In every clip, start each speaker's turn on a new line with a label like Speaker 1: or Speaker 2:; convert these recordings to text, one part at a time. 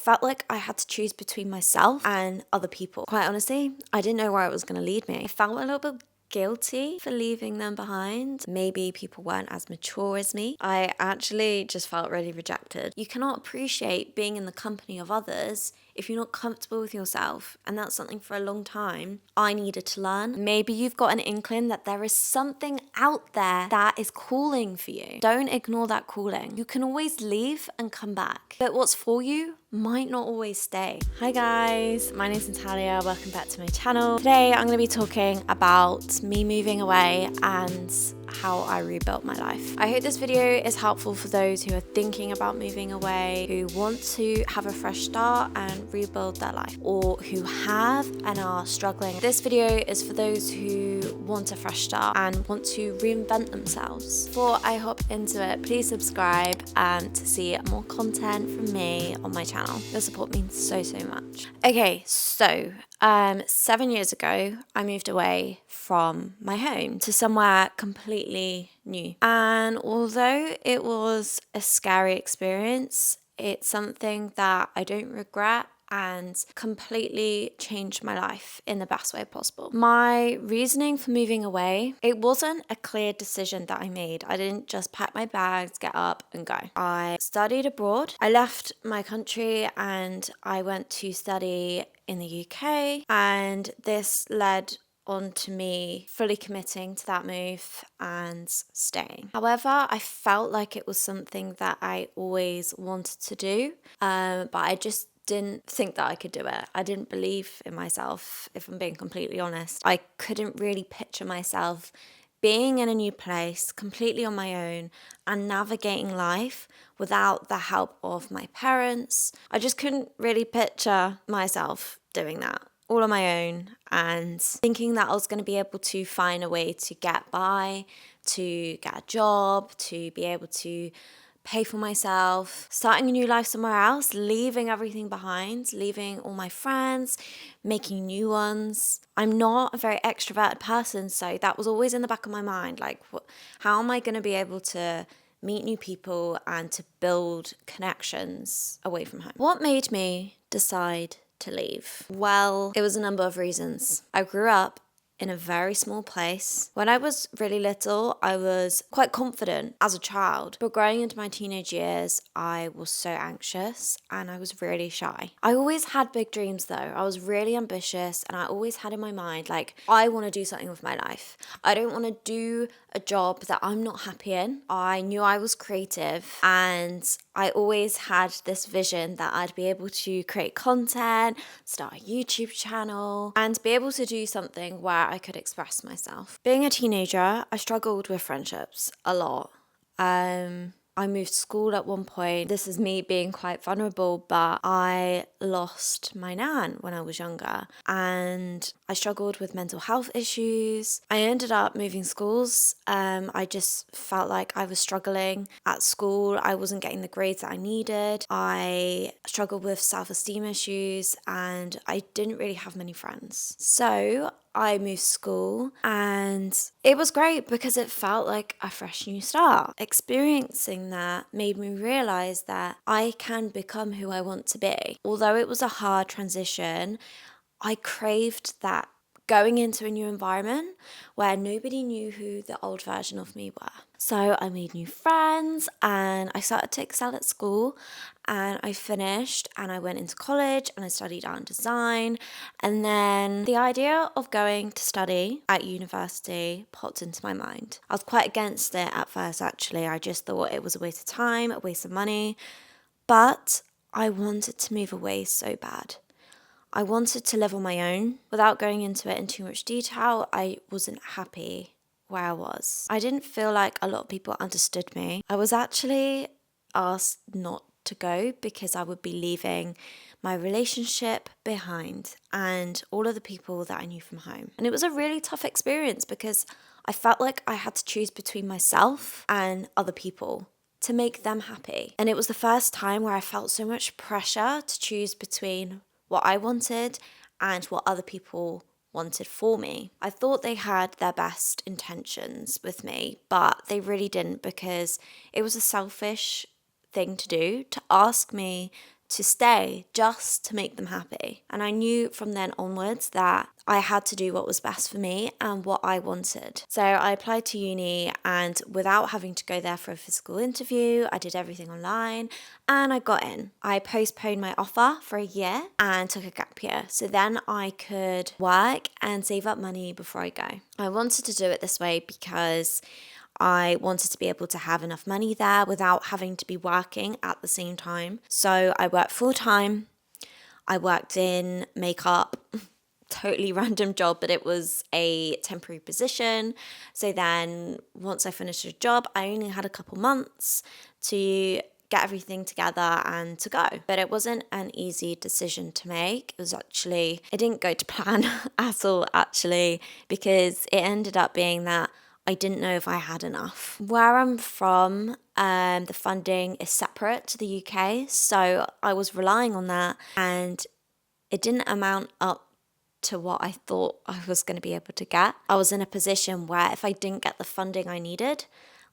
Speaker 1: felt like I had to choose between myself and other people. Quite honestly, I didn't know where it was going to lead me. I felt a little bit guilty for leaving them behind. Maybe people weren't as mature as me. I actually just felt really rejected. You cannot appreciate being in the company of others if you're not comfortable with yourself. And that's something for a long time I needed to learn. Maybe you've got an inkling that there is something out there that is calling for you. Don't ignore that calling. You can always leave and come back. But what's for you might not always stay. Hi guys, my name's Natalia. Welcome back to my channel. Today I'm going to be talking about me moving away and how I rebuilt my life. I hope this video is helpful for those who are thinking about moving away, who want to have a fresh start and rebuild their life, or who have and are struggling. This video is for those who want a fresh start and want to reinvent themselves. Before I hop into it, please subscribe to see more content from me on my channel. Your support means so much. Okay, so 7 years ago, I moved away from my home to somewhere completely new. And although it was a scary experience, it's something that I don't regret and completely changed my life in the best way possible. My reasoning for moving away, it wasn't a clear decision that I made. I didn't just pack my bags, get up and go. I studied abroad. I left my country and I went to study in the UK, and this led on to me fully committing to that move and staying. However, I felt like it was something that I always wanted to do, but I just didn't think that I could do it. I didn't believe in myself, if I'm being completely honest. I couldn't really picture myself being in a new place, completely on my own, and navigating life without the help of my parents. I just couldn't really picture myself doing that all on my own and thinking that I was going to be able to find a way to get by, to get a job, to be able to pay for myself, starting a new life somewhere else, leaving everything behind, leaving all my friends, making new ones. I'm not a very extroverted person, so that was always in the back of my mind. Like, how am I going to be able to meet new people and to build connections away from home? What made me decide to leave? Well, it was a number of reasons. I grew up in a very small place. When I was really little, I was quite confident as a child, but growing into my teenage years, I was so anxious and I was really shy. I always had big dreams though. I was really ambitious and I always had in my mind, like, I want to do something with my life. I don't want to do a job that I'm not happy in. I knew I was creative and I always had this vision that I'd be able to create content, start a YouTube channel, and be able to do something where I could express myself. Being a teenager, I struggled with friendships a lot. I moved school at one point. This is me being quite vulnerable, but I lost my nan when I was younger and I struggled with mental health issues. I ended up moving schools. I just felt like I was struggling at school. I wasn't getting the grades that I needed. I struggled with self-esteem issues and I didn't really have many friends. So I moved school and it was great because it felt like a fresh new start. Experiencing that made me realize that I can become who I want to be. Although it was a hard transition, I craved that going into a new environment where nobody knew who the old version of me were. So I made new friends and I started to excel at school and I finished and I went into college and I studied art and design. And then the idea of going to study at university popped into my mind. I was quite against it at first actually. I just thought it was a waste of time, a waste of money. But I wanted to move away so bad. I wanted to live on my own. Without going into it in too much detail, I wasn't happy where I was. I didn't feel like a lot of people understood me. I was actually asked not to go because I would be leaving my relationship behind and all of the people that I knew from home. And it was a really tough experience because I felt like I had to choose between myself and other people to make them happy. And it was the first time where I felt so much pressure to choose between what I wanted and what other people wanted for me. I thought they had their best intentions with me, but they really didn't because it was a selfish thing to do, to ask me to stay just to make them happy. And I knew from then onwards that I had to do what was best for me and what I wanted. So I applied to uni, and without having to go there for a physical interview, I did everything online and I got in. I postponed my offer for a year and took a gap year. So then I could work and save up money before I go. I wanted to do it this way because I wanted to be able to have enough money there without having to be working at the same time. So I worked full time. I worked in makeup, totally random job, but it was a temporary position. So then once I finished the job, I only had a couple months to get everything together and to go. But it wasn't an easy decision to make. It didn't go to plan at all, actually, because it ended up being that I didn't know if I had enough. Where I'm from, the funding is separate to the UK, so I was relying on that, and it didn't amount up to what I thought I was going to be able to get. I was in a position where if I didn't get the funding I needed,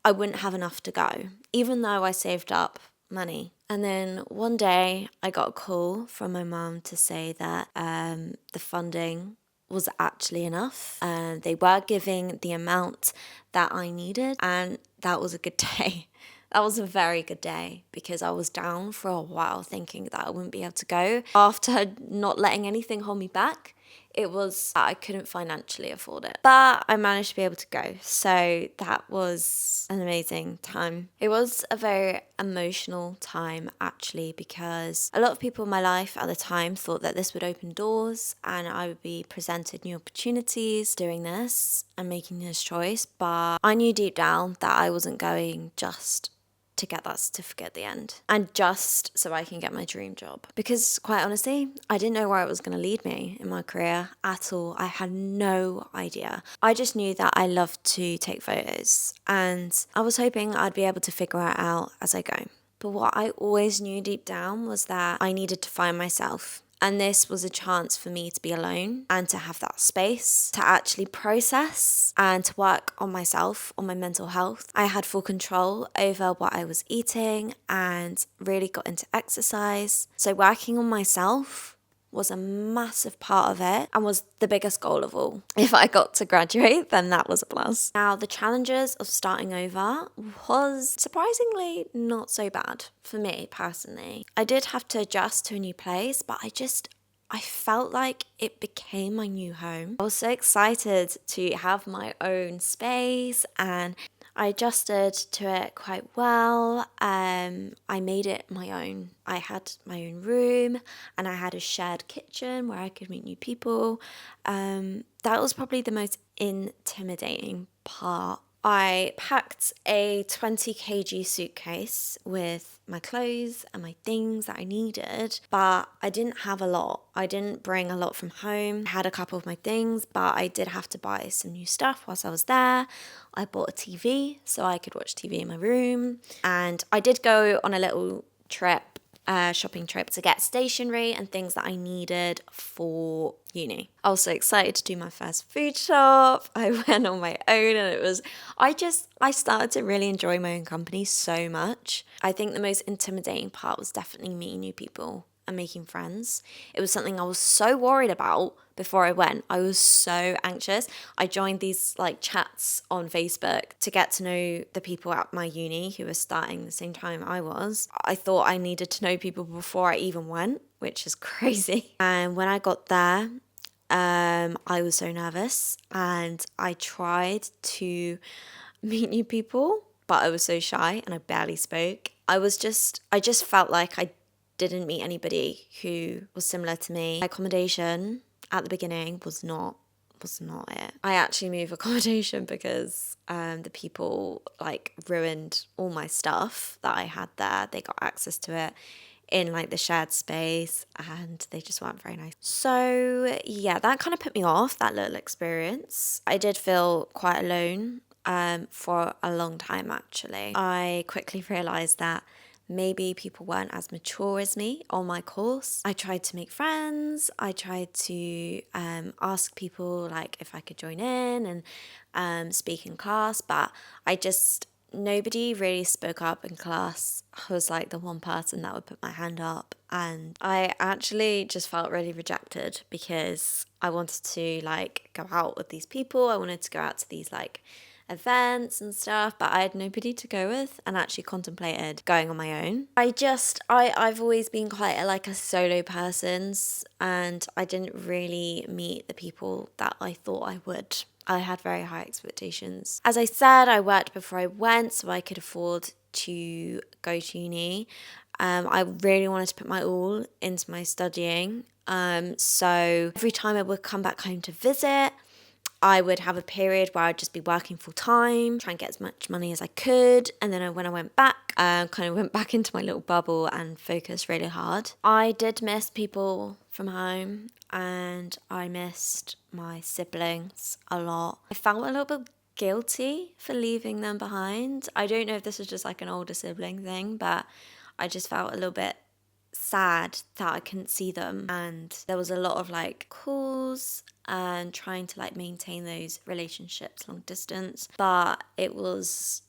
Speaker 1: I wouldn't have enough to go, even though I saved up money. And then one day I got a call from my mum to say that the funding was actually enough. They were giving the amount that I needed, and that was a good day. That was a very good day because I was down for a while thinking that I wouldn't be able to go. After not letting anything hold me back, it was I couldn't financially afford it. But I managed to be able to go. So that was an amazing time. It was a very emotional time, actually, because a lot of people in my life at the time thought that this would open doors and I would be presented new opportunities doing this and making this choice. But I knew deep down that I wasn't going just to get that certificate at the end and just so I can get my dream job. Because quite honestly, I didn't know where it was going to lead me in my career at all. I had no idea. I just knew that I loved to take photos, and I was hoping I'd be able to figure it out as I go. But what I always knew deep down was that I needed to find myself. And this was a chance for me to be alone and to have that space to actually process and to work on myself, on my mental health. I had full control over what I was eating and really got into exercise. So working on myself was a massive part of it and was the biggest goal of all. If I got to graduate, then that was a plus. Now, the challenges of starting over was surprisingly not so bad for me personally. I did have to adjust to a new place, but I felt like it became my new home. I was so excited to have my own space, and I adjusted to it quite well. I made it my own. I had my own room and I had a shared kitchen where I could meet new people. That was probably the most intimidating part. I packed a 20 kg suitcase with my clothes and my things that I needed, but I didn't have a lot. I didn't bring a lot from home. I had a couple of my things, but I did have to buy some new stuff whilst I was there. I bought a TV so I could watch TV in my room, and I did go on a little shopping trip to get stationery and things that I needed for uni. I was so excited to do my first food shop. I went on my own, and I started to really enjoy my own company so much. I think the most intimidating part was definitely meeting new people and making friends. It was something I was so worried about before I went. I was so anxious. I joined these chats on Facebook to get to know the people at my uni who were starting the same time I was. I thought I needed to know people before I even went, which is crazy. And when I got there, I was so nervous, and I tried to meet new people, but I was so shy and I barely spoke. I just felt like I didn't meet anybody who was similar to me. My accommodation at the beginning was not it. I actually moved accommodation because the people ruined all my stuff that I had there. They got access to it in the shared space, and they just weren't very nice. So yeah, that kind of put me off, that little experience. I did feel quite alone for a long time, actually. I quickly realized that maybe people weren't as mature as me on my course. I tried to make friends. I tried to ask people if I could join in and speak in class, but I just nobody really spoke up in class. I was like the one person that would put my hand up, and I actually just felt really rejected because I wanted to like go out with these people. I wanted to go out to these like events and stuff, but I had nobody to go with, and actually contemplated going on my own. I've always been quite a solo person, and I didn't really meet the people that I thought I would. I had very high expectations. As I said, I worked before I went so I could afford to go to uni. I really wanted to put my all into my studying. So every time I would come back home to visit, I would have a period where I'd just be working full time, try and get as much money as I could. And then when I went back, kind of went back into my little bubble and focused really hard. I did miss people from home, and I missed my siblings a lot. I felt a little bit guilty for leaving them behind. I don't know if this was just like an older sibling thing, but I just felt a little bit sad that I couldn't see them, and there was a lot of like calls and trying to like maintain those relationships long distance, but it was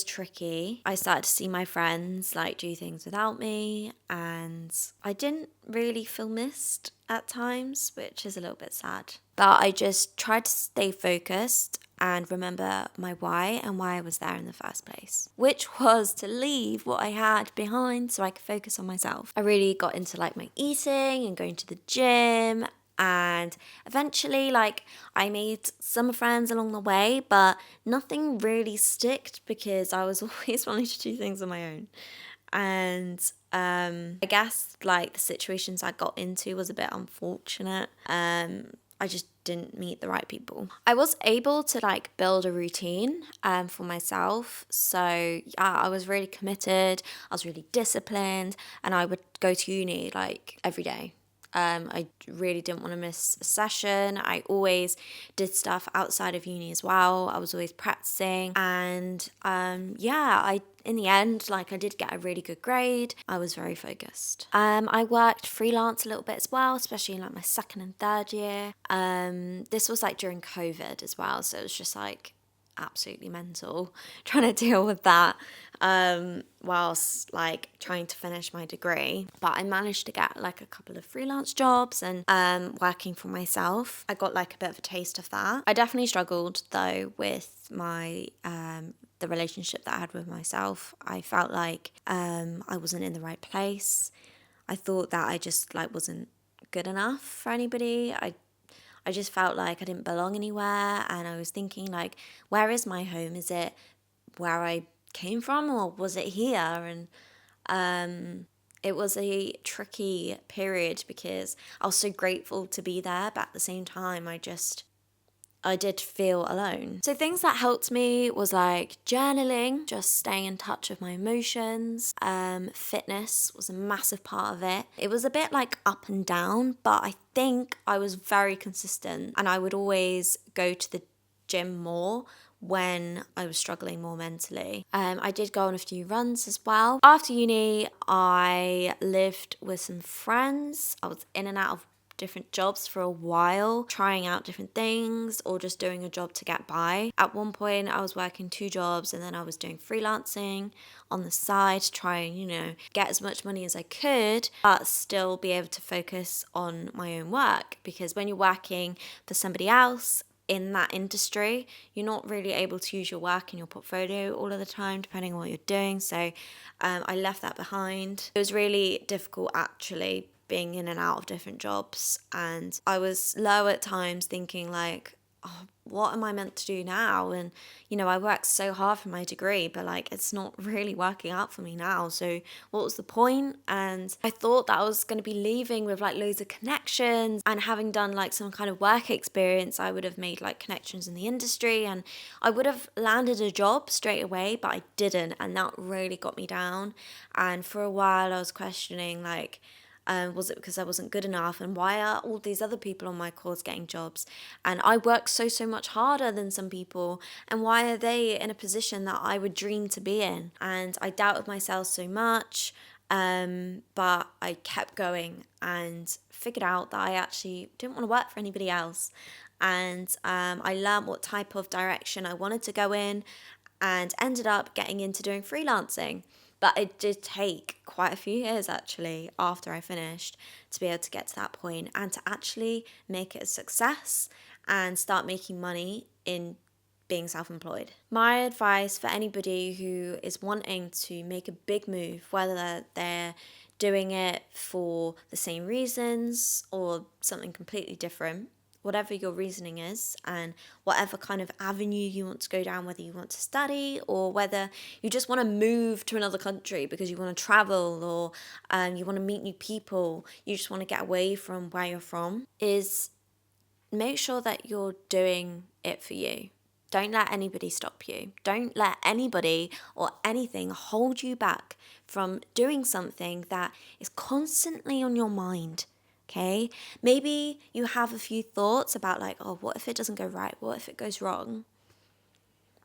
Speaker 1: tricky. I started to see my friends like do things without me, and I didn't really feel missed at times, which is a little bit sad. But I just tried to stay focused and remember my why and why I was there in the first place, which was to leave what I had behind so I could focus on myself. I really got into like my eating and going to the gym, and eventually like I made some friends along the way, but nothing really sticked because I was always wanting to do things on my own. And I guess like the situations I got into was a bit unfortunate. I just didn't meet the right people. I was able to like build a routine for myself. So yeah, I was really committed. I was really disciplined, and I would go to uni like every day. I really didn't want to miss a session. I always did stuff outside of uni as well. I was always practicing, and in the end, like I did get a really good grade. I was very focused. I worked freelance a little bit as well, especially in like my second and third year. This was like during COVID as well, so it was just like absolutely mental trying to deal with that whilst like trying to finish my degree. But I managed to get like a couple of freelance jobs and working for myself. I got like a bit of a taste of that. I definitely struggled though with my the relationship that I had with myself. I felt like I wasn't in the right place. I thought that I just like wasn't good enough for anybody. I just felt like I didn't belong anywhere, and I was thinking like, where is my home? Is it where I came from, or was it here? And it was a tricky period because I was so grateful to be there, but at the same time I did feel alone. So things that helped me was like journaling, just staying in touch with my emotions. Fitness was a massive part of it. It was a bit like up and down, but I think I was very consistent, and I would always go to the gym more when I was struggling more mentally. I did go on a few runs as well. After uni, I lived with some friends. I was in and out of different jobs for a while, trying out different things or just doing a job to get by. At one point I was working 2 jobs, and then I was doing freelancing on the side to try and, get as much money as I could, but still be able to focus on my own work, because when you're working for somebody else in that industry, you're not really able to use your work in your portfolio all of the time, depending on what you're doing. So I left that behind. It was really difficult actually being in and out of different jobs, and I was low at times thinking like, oh, what am I meant to do now? And I worked so hard for my degree, but like it's not really working out for me now, so what was the point? And I thought that I was going to be leaving with like loads of connections, and having done like some kind of work experience, I would have made like connections in the industry, and I would have landed a job straight away, but I didn't, and that really got me down. And for a while I was questioning like, was it because I wasn't good enough? And why are all these other people on my course getting jobs? And I work so much harder than some people. And why are they in a position that I would dream to be in? And I doubted myself so much. But I kept going and figured out that I actually didn't want to work for anybody else. And I learned what type of direction I wanted to go in. and ended up getting into doing freelancing. But it did take quite a few years actually after I finished to be able to get to that point and to actually make it a success and start making money in being self-employed. My advice for anybody who is wanting to make a big move, whether they're doing it for the same reasons or something completely different, whatever your reasoning is and whatever kind of avenue you want to go down, whether you want to study or whether you just want to move to another country because you want to travel or you want to meet new people, you just want to get away from where you're from, is make sure that you're doing it for you. Don't let anybody stop you. Don't let anybody or anything hold you back from doing something that is constantly on your mind. Okay? Maybe you have a few thoughts about like, oh, what if it doesn't go right? What if it goes wrong?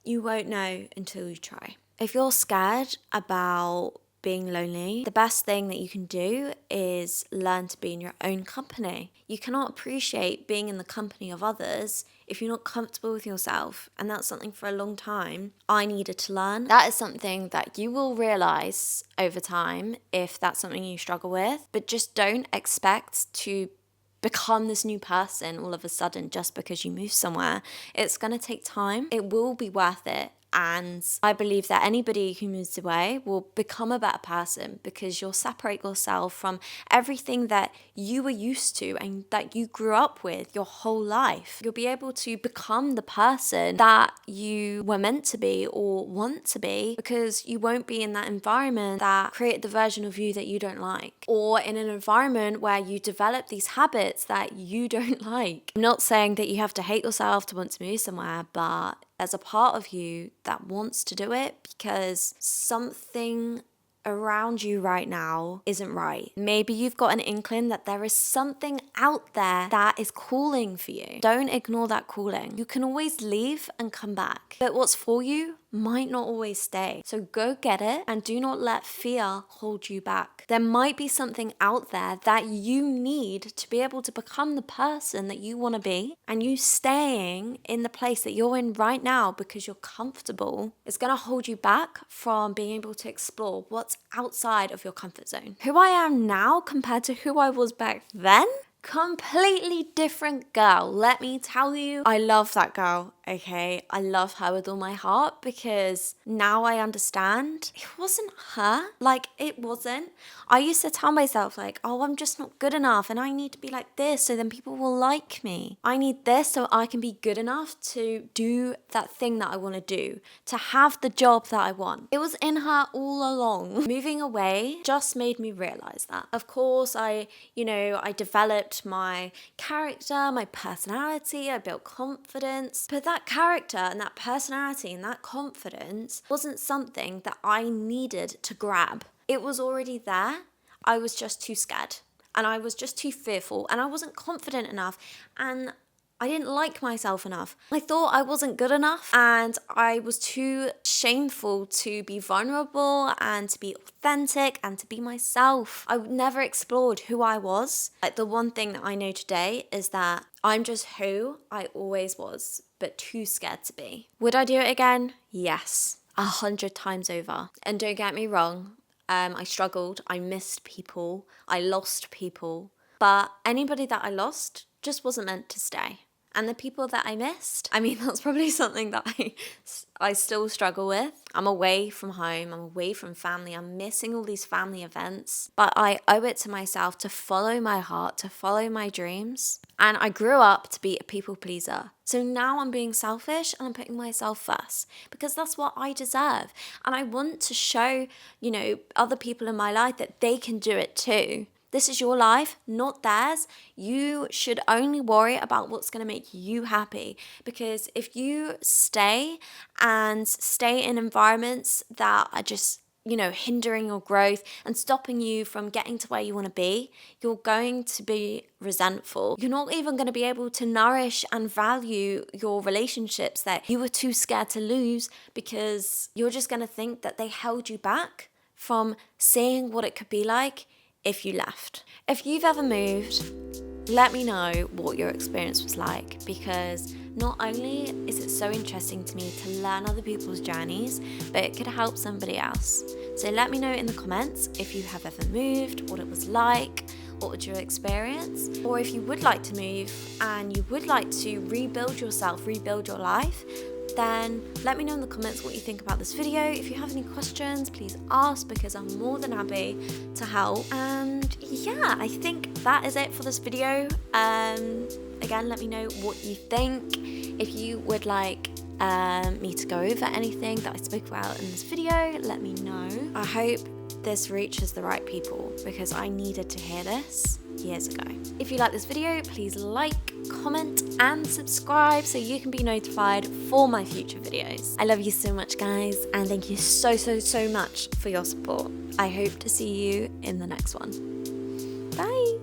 Speaker 1: You won't know until you try. If you're scared about being lonely, the best thing that you can do is learn to be in your own company. You cannot appreciate being in the company of others if you're not comfortable with yourself. And that's something for a long time I needed to learn. That is something that you will realize over time if that's something you struggle with. But just don't expect to become this new person all of a sudden just because you move somewhere. It's going to take time. It will be worth it. And I believe that anybody who moves away will become a better person because you'll separate yourself from everything that you were used to and that you grew up with your whole life. You'll be able to become the person that you were meant to be or want to be because you won't be in that environment that created the version of you that you don't like, or in an environment where you develop these habits that you don't like. I'm not saying that you have to hate yourself to want to move somewhere, but there's a part of you that wants to do it because something around you right now isn't right. Maybe you've got an inkling that there is something out there that is calling for you. Don't ignore that calling. You can always leave and come back, but what's for you might not always stay. So go get it and do not let fear hold you back. There might be something out there that you need to be able to become the person that you want to be, and you staying in the place that you're in right now because you're comfortable is going to hold you back from being able to explore what's outside of your comfort zone. Who I am now compared to who I was back then, completely different girl. Let me tell you, I love that girl, okay? I love her with all my heart because now I understand it wasn't her. Like, it wasn't. I used to tell myself like, oh, I'm just not good enough and I need to be like this so then people will like me. I need this so I can be good enough to do that thing that I want to do, to have the job that I want. It was in her all along. Moving away just made me realize that. Of course, I developed my character, my personality, I built confidence, but that character and that personality and that confidence wasn't something that I needed to grab. It was already there. I was just too scared and I was just too fearful and I wasn't confident enough and I didn't like myself enough. I thought I wasn't good enough and I was too shameful to be vulnerable and to be authentic and to be myself. I never explored who I was. Like, the one thing that I know today is that I'm just who I always was, but too scared to be. Would I do it again? Yes, 100 times over. And don't get me wrong, I struggled, I missed people, I lost people, but anybody that I lost just wasn't meant to stay. And the people that I missed, I mean, that's probably something that I still struggle with. I'm away from home, I'm away from family, I'm missing all these family events, but I owe it to myself to follow my heart, to follow my dreams. And I grew up to be a people pleaser. So now I'm being selfish and I'm putting myself first because that's what I deserve. And I want to show, other people in my life that they can do it too. This is your life, not theirs. You should only worry about what's going to make you happy. Because if you stay in environments that are just, hindering your growth and stopping you from getting to where you want to be, you're going to be resentful. You're not even going to be able to nourish and value your relationships that you were too scared to lose because you're just going to think that they held you back from seeing what it could be like if you left. If you've ever moved, let me know what your experience was like, because Not only is it so interesting to me to learn other people's journeys, but it could help somebody else. So let me know in the comments if you have ever moved, what it was like, what was your experience, or if you would like to move and you would like to rebuild yourself, rebuild your life, then let me know in the comments what you think about this video. If you have any questions, please ask, because I'm more than happy to help. And yeah, I think that is it for this video. Again, let me know what you think. If you would like me to go over anything that I spoke about in this video, let me know. I hope this reaches the right people, because I needed to hear this years ago. If you like this video, please like, comment and subscribe so you can be notified for my future videos. I love you so much, guys, and thank you so much for your support. I hope to see you in the next one. Bye.